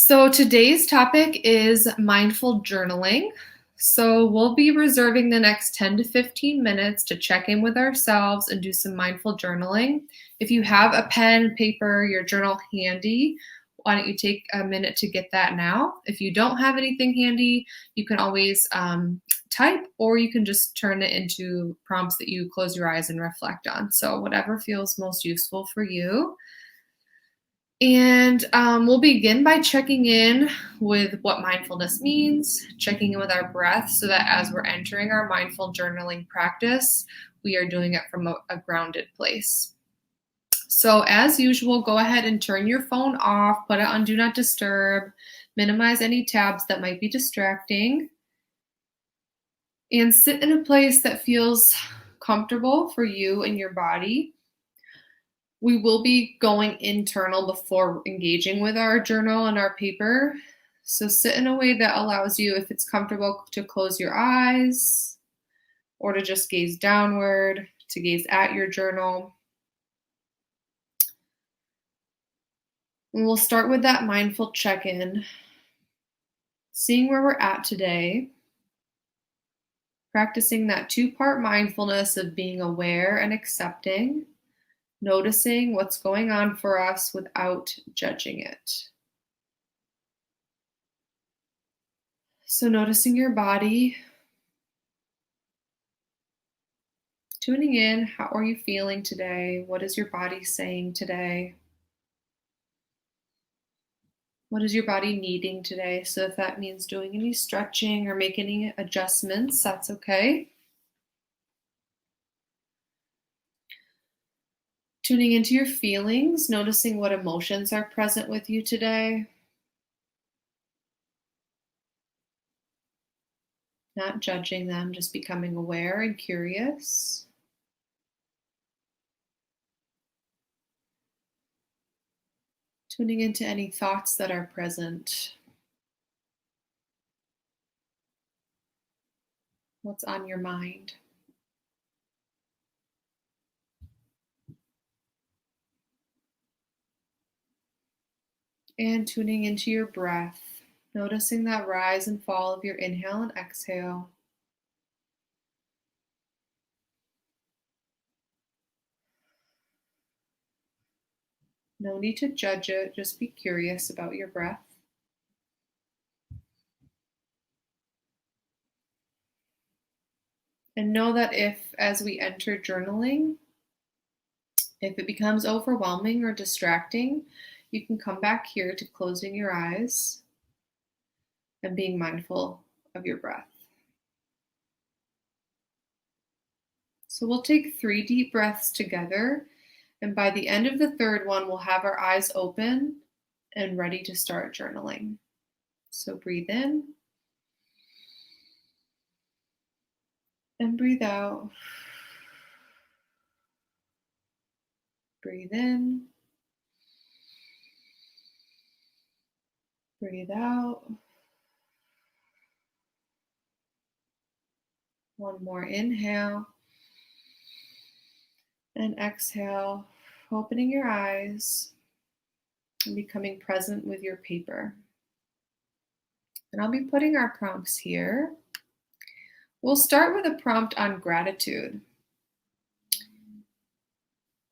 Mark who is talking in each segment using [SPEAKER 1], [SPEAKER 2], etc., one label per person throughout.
[SPEAKER 1] So today's topic is mindful journaling. So we'll be reserving the next 10 to 15 minutes to check in with ourselves and do some mindful journaling. If you have a pen, paper, your journal handy, why don't you take a minute to get that now? If you don't have anything handy, you can always type, or you can just turn it into prompts that you close your eyes and reflect on. So whatever feels most useful for you. And we'll begin by checking in with what mindfulness means, checking in with our breath so that as we're entering our mindful journaling practice, we are doing it from a grounded place. So as usual, go ahead and turn your phone off, put it on Do Not Disturb, minimize any tabs that might be distracting, and sit in a place that feels comfortable for you and your body. We will be going internal before engaging with our journal and our paper. So sit in a way that allows you, if it's comfortable, to close your eyes or to just gaze downward, to gaze at your journal. And we'll start with that mindful check-in, seeing where we're at today, practicing that two-part mindfulness of being aware and accepting, noticing what's going on for us without judging it. So noticing your body, tuning in, how are you feeling today? What is your body saying today? What is your body needing today? So if that means doing any stretching or making any adjustments, that's okay. Tuning into your feelings, noticing what emotions are present with you today. Not judging them, just becoming aware and curious. Tuning into any thoughts that are present. What's on your mind? And tuning into your breath, noticing that rise and fall of your inhale and exhale. No need to judge it, just be curious about your breath. And know that if, as we enter journaling, if it becomes overwhelming or distracting, you can come back here to closing your eyes and being mindful of your breath. So we'll take 3 deep breaths together, and by the end of the third one, we'll have our eyes open and ready to start journaling. So breathe in and breathe out. Breathe in. Breathe out. One more inhale and exhale, opening your eyes and becoming present with your paper. And I'll be putting our prompts here. We'll start with a prompt on gratitude.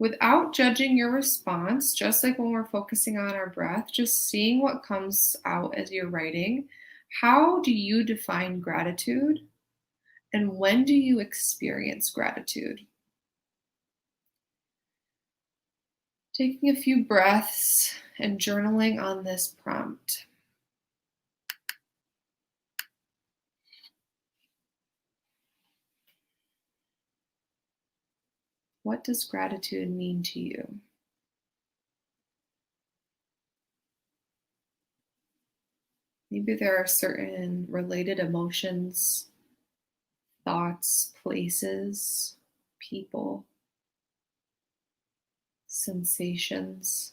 [SPEAKER 1] Without judging your response, just like when we're focusing on our breath, just seeing what comes out as you're writing. How do you define gratitude? And when do you experience gratitude? Taking a few breaths and journaling on this prompt. What does gratitude mean to you? Maybe there are certain related emotions, thoughts, places, people, sensations.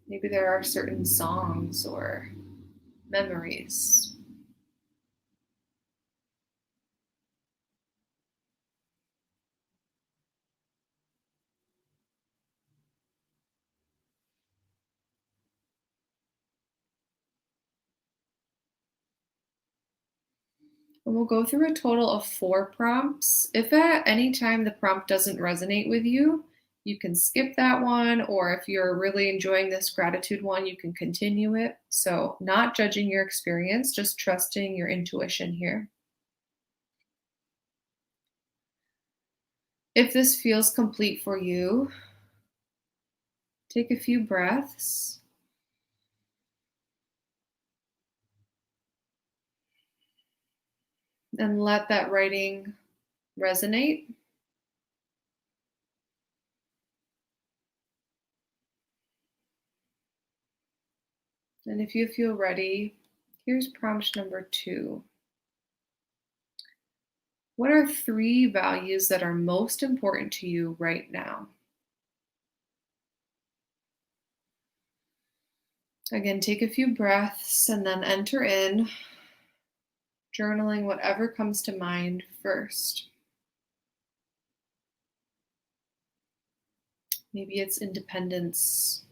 [SPEAKER 1] Maybe there are certain songs or memories. And we'll go through a total of 4 prompts. If at any time the prompt doesn't resonate with you, you can skip that one, or if you're really enjoying this gratitude one, you can continue it. So, not judging your experience, just trusting your intuition here. If this feels complete for you, take a few breaths and let that writing resonate. And if you feel ready, here's prompt number 2. What are 3 values that are most important to you right now? Again, take a few breaths and then enter in, journaling whatever comes to mind first. Maybe it's independence,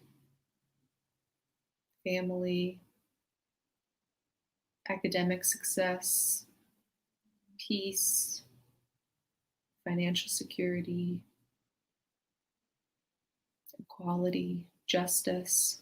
[SPEAKER 1] family, academic success, peace, financial security, equality, justice.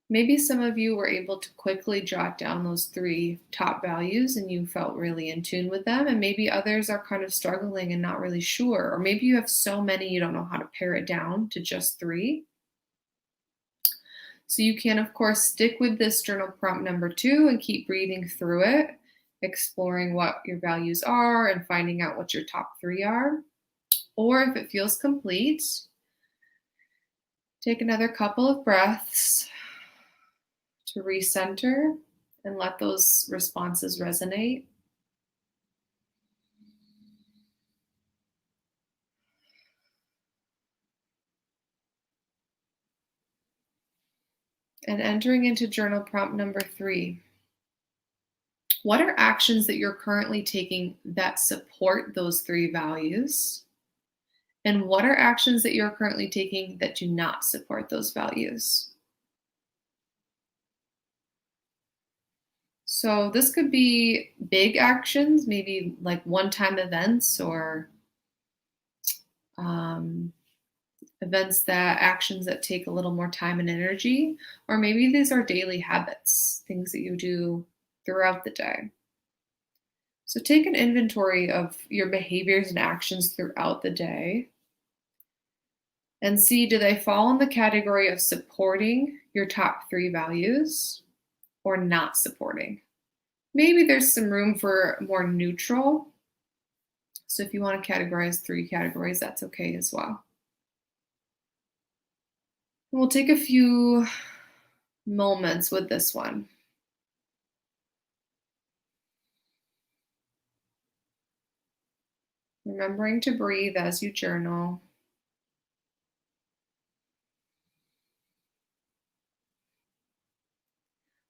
[SPEAKER 1] Maybe some of you were able to quickly jot down those 3 top values and you felt really in tune with them. And maybe others are kind of struggling and not really sure. Or maybe you have so many you don't know how to pare it down to just 3. So you can, of course, stick with this journal prompt number 2 and keep breathing through it, exploring what your values are and finding out what your top 3 are. Or if it feels complete, take another couple of breaths to recenter and let those responses resonate. And entering into journal prompt number 3. What are actions that you're currently taking that support those 3 values? And what are actions that you're currently taking that do not support those values? So this could be big actions, maybe like one-time events or um, actions that take a little more time and energy, or maybe these are daily habits, things that you do throughout the day. So take an inventory of your behaviors and actions throughout the day and see, do they fall in the category of supporting your top 3 values or not supporting? Maybe there's some room for more neutral. So if you want to categorize 3 categories, that's okay as well. And we'll take a few moments with this one. Remembering to breathe as you journal.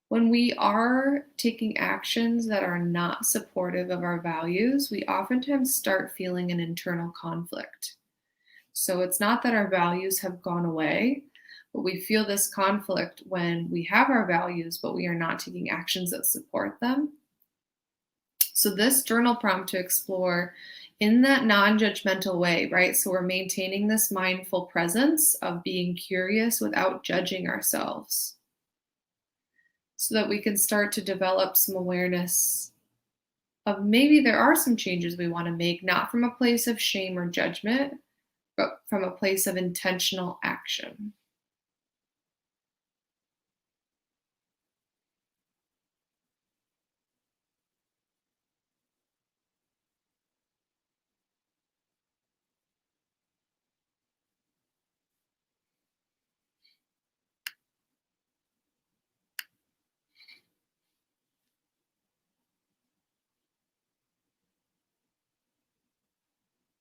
[SPEAKER 1] When we are taking actions that are not supportive of our values, we oftentimes start feeling an internal conflict. So it's not that our values have gone away, but we feel this conflict when we have our values, but we are not taking actions that support them. So this journal prompt to explore in that non-judgmental way, right? So we're maintaining this mindful presence of being curious without judging ourselves, so that we can start to develop some awareness of maybe there are some changes we want to make, not from a place of shame or judgment, but from a place of intentional action.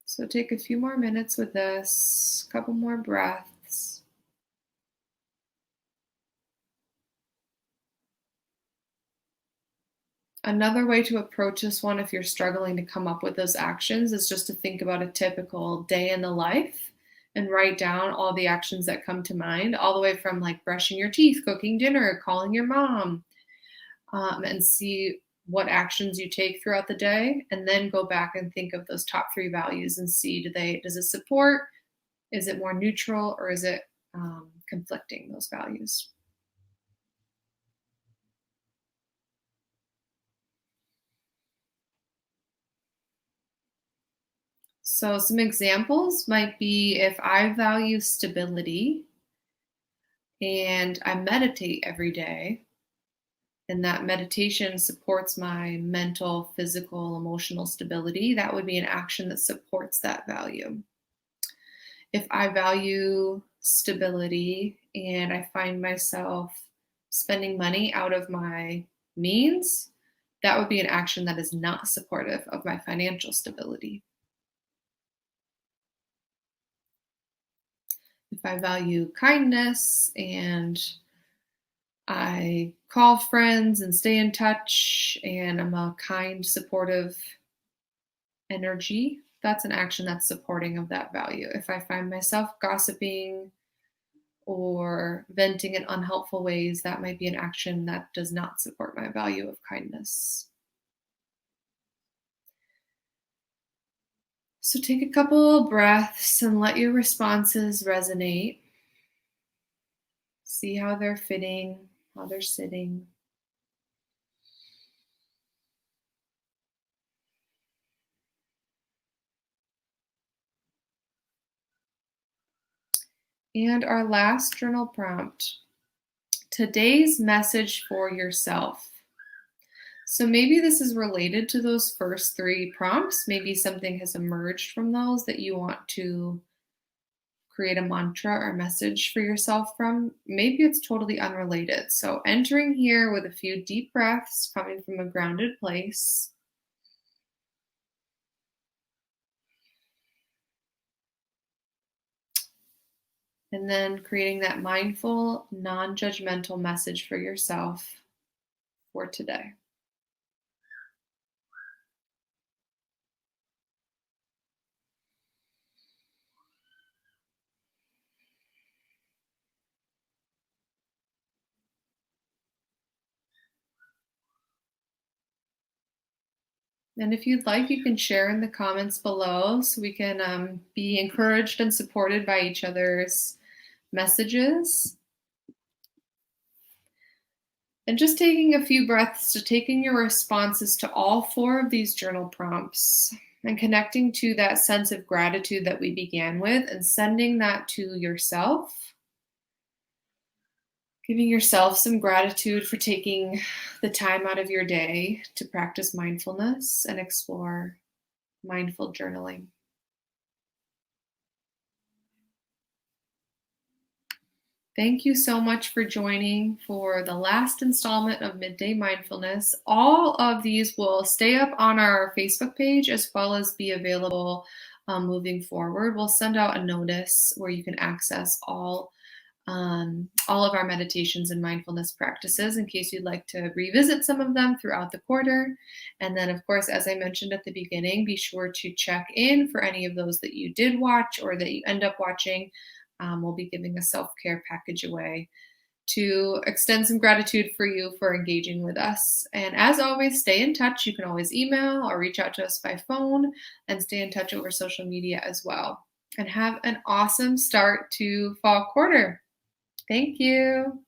[SPEAKER 1] So take a few more minutes with this, a couple more breaths. Another way to approach this one, if you're struggling to come up with those actions, is just to think about a typical day in the life and write down all the actions that come to mind, all the way from like brushing your teeth, cooking dinner, calling your mom, and see what actions you take throughout the day, and then go back and think of those top three values and see does it support, is it more neutral, or is it conflicting those values. So some examples might be if I value stability and I meditate every day, and that meditation supports my mental, physical, emotional stability, that would be an action that supports that value. If I value stability and I find myself spending money out of my means, that would be an action that is not supportive of my financial stability. If I value kindness and I call friends and stay in touch and I'm a kind, supportive energy, that's an action that's supporting of that value. If I find myself gossiping or venting in unhelpful ways, that might be an action that does not support my value of kindness. So take a couple breaths and let your responses resonate. See how they're fitting, how they're sitting. And our last journal prompt, today's message for yourself. So maybe this is related to those first three prompts. Maybe something has emerged from those that you want to create a mantra or message for yourself from. Maybe it's totally unrelated. So entering here with a few deep breaths coming from a grounded place. And then creating that mindful, non-judgmental message for yourself for today. And if you'd like, you can share in the comments below so we can be encouraged and supported by each other's messages. And just taking a few breaths to taking your responses to all four of these journal prompts and connecting to that sense of gratitude that we began with and sending that to yourself. Giving yourself some gratitude for taking the time out of your day to practice mindfulness and explore mindful journaling. Thank you so much for joining for the last installment of Midday Mindfulness. All of these will stay up on our Facebook page as well as be available moving forward. We'll send out a notice where you can access all of our meditations and mindfulness practices in case you'd like to revisit some of them throughout the quarter. And then, of course, as I mentioned at the beginning, be sure to check in for any of those that you did watch or that you end up watching. We'll be giving a self-care package away to extend some gratitude for you for engaging with us. And as always, stay in touch. You can always email or reach out to us by phone and stay in touch over social media as well. And have an awesome start to fall quarter. Thank you.